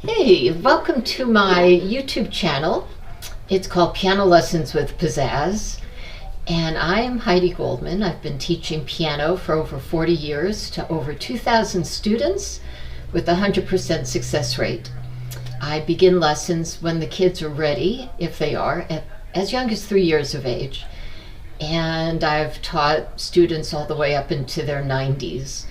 Hey, welcome to my YouTube channel. It's called Piano Lessons with Pizzazz, and I'm Heidi Goldman. I've been teaching piano for over 40 years to over 2,000 students with a 100% success rate. I begin lessons when the kids are ready, if they are, as young as 3 years of age, and I've taught students all the way up into their 90s.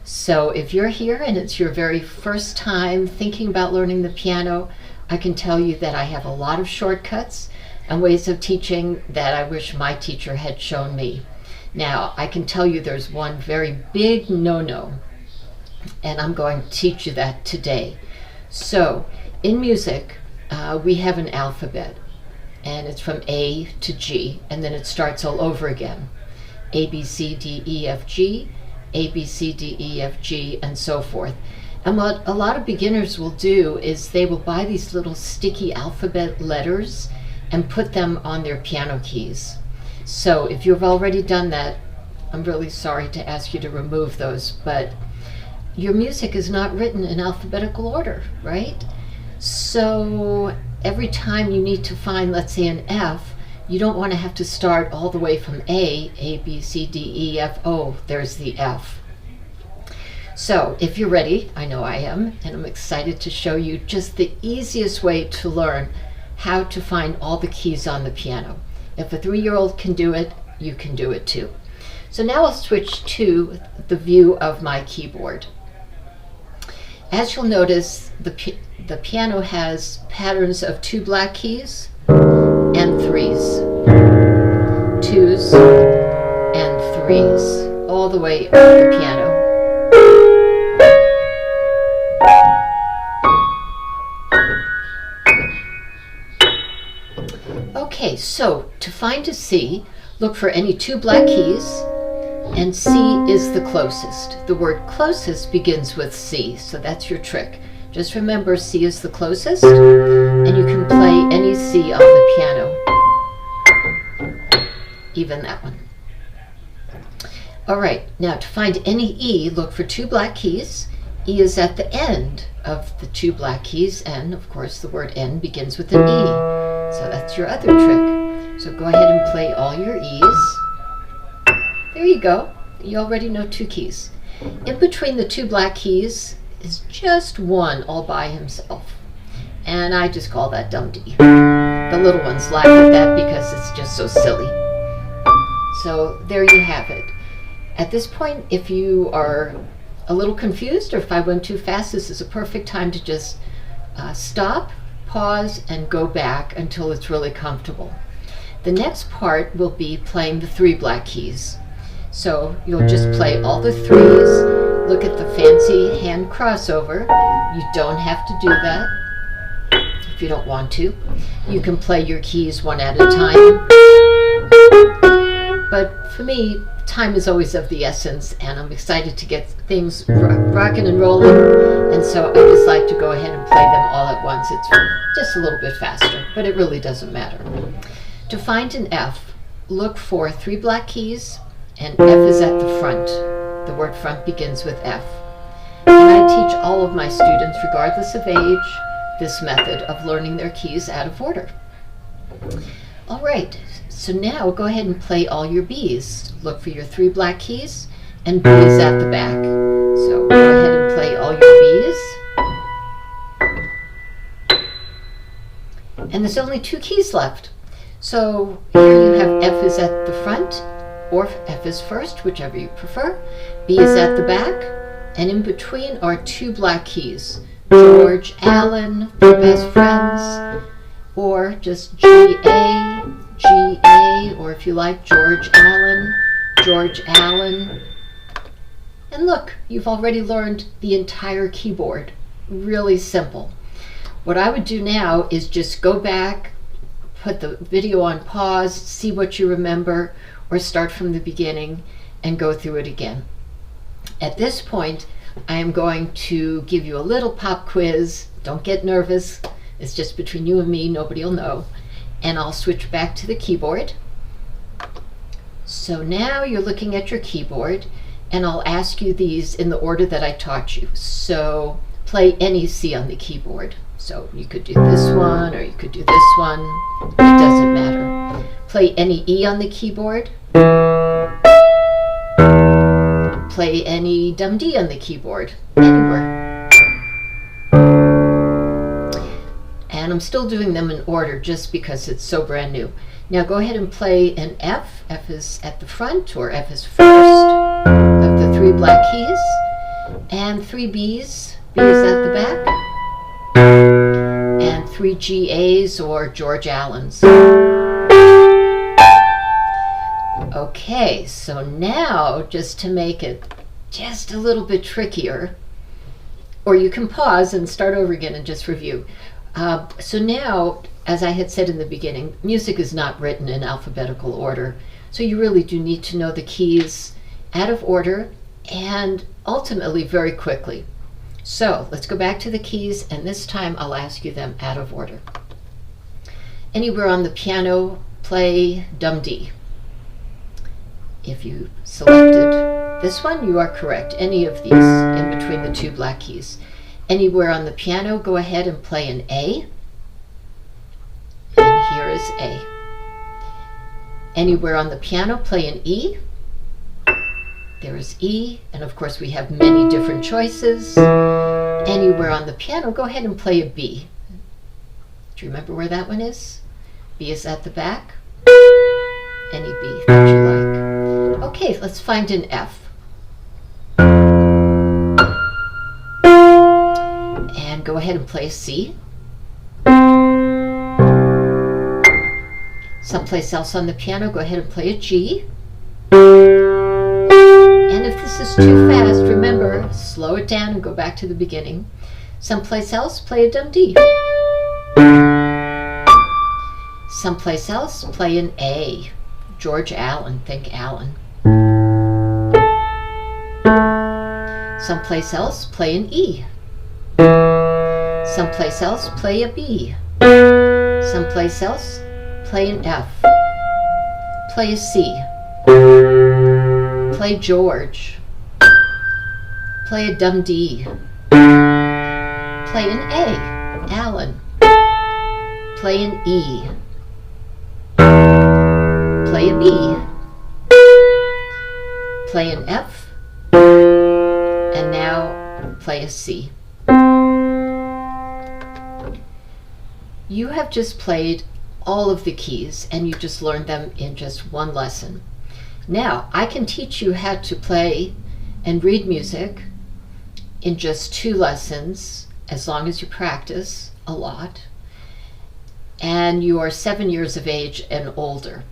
So if you're here and it's your very first time thinking about learning the piano, I can tell you that I have a lot of shortcuts and ways of teaching that I wish my teacher had shown me. Now, I can tell you there's one very big no-no, and I'm going to teach you that today. So in music, we have an alphabet, and it's from A to G, and then it starts all over again. A, B, C, D, E, F, G, A, B, C, D, E, F, G, and so forth. And what a lot of beginners will do is they will buy these little sticky alphabet letters and put them on their piano keys. So if you've already done that, I'm really sorry to ask you to remove those, but your music is not written in alphabetical order, right? So every time you need to find, let's say, an F, you don't want to have to start all the way from A, B, C, D, E, F, oh, there's the F. So if you're ready, I know I am, and I'm excited to show you just the easiest way to learn how to find all the keys on the piano. If a 3-year-old can do it, you can do it too. So now I'll switch to the view of my keyboard. As you'll notice, the piano has patterns of 2 black keys and 3s, 2s and 3s, all the way up the piano. Okay, so to find a C, look for any 2 black keys, and C is the closest. The word closest begins with C, so that's your trick. Just remember C is the closest, and you can play any C on the piano, even that one. All right, now to find any E, look for 2 black keys. E is at the end of the 2 black keys, and of course the word N begins with an E. So that's your other trick. So go ahead and play all your E's. There you go. You already know 2 keys. In between the 2 black keys is just one all by himself, and I just call that dumb D. The little ones laugh at that because it's just so silly. So there you have it. At this point, if you are a little confused or if I went too fast, this is a perfect time to just stop, pause, and go back until it's really comfortable. The next part will be playing the 3 black keys. So you'll just play all the 3s. Look at the fancy hand crossover. You don't have to do that if you don't want to. You can play your keys one at a time. But for me, time is always of the essence, and I'm excited to get things rocking and rolling, and so I just like to go ahead and play them all at once. It's just a little bit faster, but it really doesn't matter. To find an F, look for 3 black keys, and F is at the front. The word front begins with F. And I teach all of my students, regardless of age, this method of learning their keys out of order. All right, so now go ahead and play all your B's. Look for your 3 black keys, and B is at the back. So go ahead and play all your B's. And there's only 2 keys left. So here you have F is at the front, or F is first, whichever you prefer. B is at the back, and in between are 2 black keys. George, Allen, the best friends, or just G-A, G-A, or if you like, George Allen, George Allen. And look, you've already learned the entire keyboard. Really simple. What I would do now is just go back, put the video on pause, see what you remember, or start from the beginning and go through it again. At this point, I am going to give you a little pop quiz. Don't get nervous. It's just between you and me. Nobody will know. And I'll switch back to the keyboard. So now you're looking at your keyboard, and I'll ask you these in the order that I taught you. So play any C on the keyboard. So you could do this one or you could do this one. It doesn't matter. Play any E on the keyboard. Play any dum D on the keyboard. Anywhere. And I'm still doing them in order just because it's so brand new. Now go ahead and play an F. F is at the front, or F is first of the 3 black keys. And 3 B's. B is at the back. And 3 GAs, or George Allen's. Okay, so now, just to make it just a little bit trickier, or you can pause and start over again and just review. So now, as I had said in the beginning, music is not written in alphabetical order, so you really do need to know the keys out of order and ultimately very quickly. So let's go back to the keys, and this time I'll ask you them out of order. Anywhere on the piano, play dum D. If you selected this one, you are correct. Any of these in between the 2 black keys. Anywhere on the piano, go ahead and play an A. And here is A. Anywhere on the piano, play an E. There is E, and of course we have many different choices. Anywhere on the piano, go ahead and play a B. Do you remember where that one is? B is at the back. Any B that you like. Okay, let's find an F. And go ahead and play a C. Someplace else on the piano, go ahead and play a G. And if this is too fast, remember, slow it down and go back to the beginning. Someplace else, play a dum D. Someplace else, play an A. George Allen, think Allen. Someplace else, play an E. Someplace else, play a B. Someplace else, play an F. Play a C. Play George. Play a dum D. Play an A, Allen. Play an E. Play a B. Play an F. And now play a C. You have just played all of the keys, and you just learned them in just one lesson. Now, I can teach you how to play and read music in just 2 lessons, as long as you practice a lot, and you are 7 years of age and older.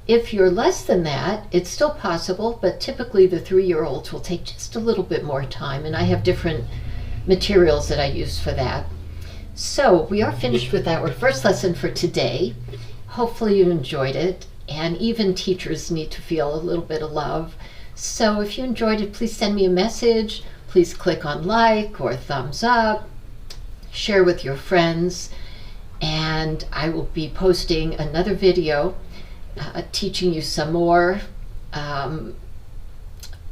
If you're less than that, it's still possible, but typically the 3-year-olds will take just a little bit more time, and I have different materials that I use for that. So we are finished with our first lesson for today. Hopefully you enjoyed it, and even teachers need to feel a little bit of love. So if you enjoyed it, please send me a message. Please click on like or thumbs up, share with your friends, and I will be posting another video teaching you some more.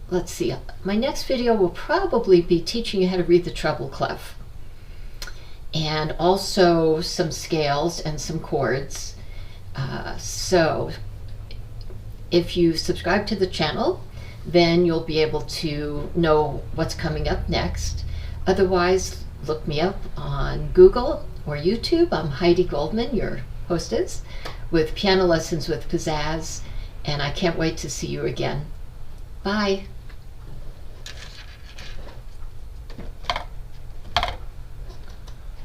Let's see, my next video will probably be teaching you how to read the treble clef, and also some scales and some chords. So if you subscribe to the channel, then you'll be able to know what's coming up next. Otherwise, look me up on Google or YouTube. I'm Heidi Goldman, your hostess, with Piano Lessons with Pizzazz, and I can't wait to see you again. Bye.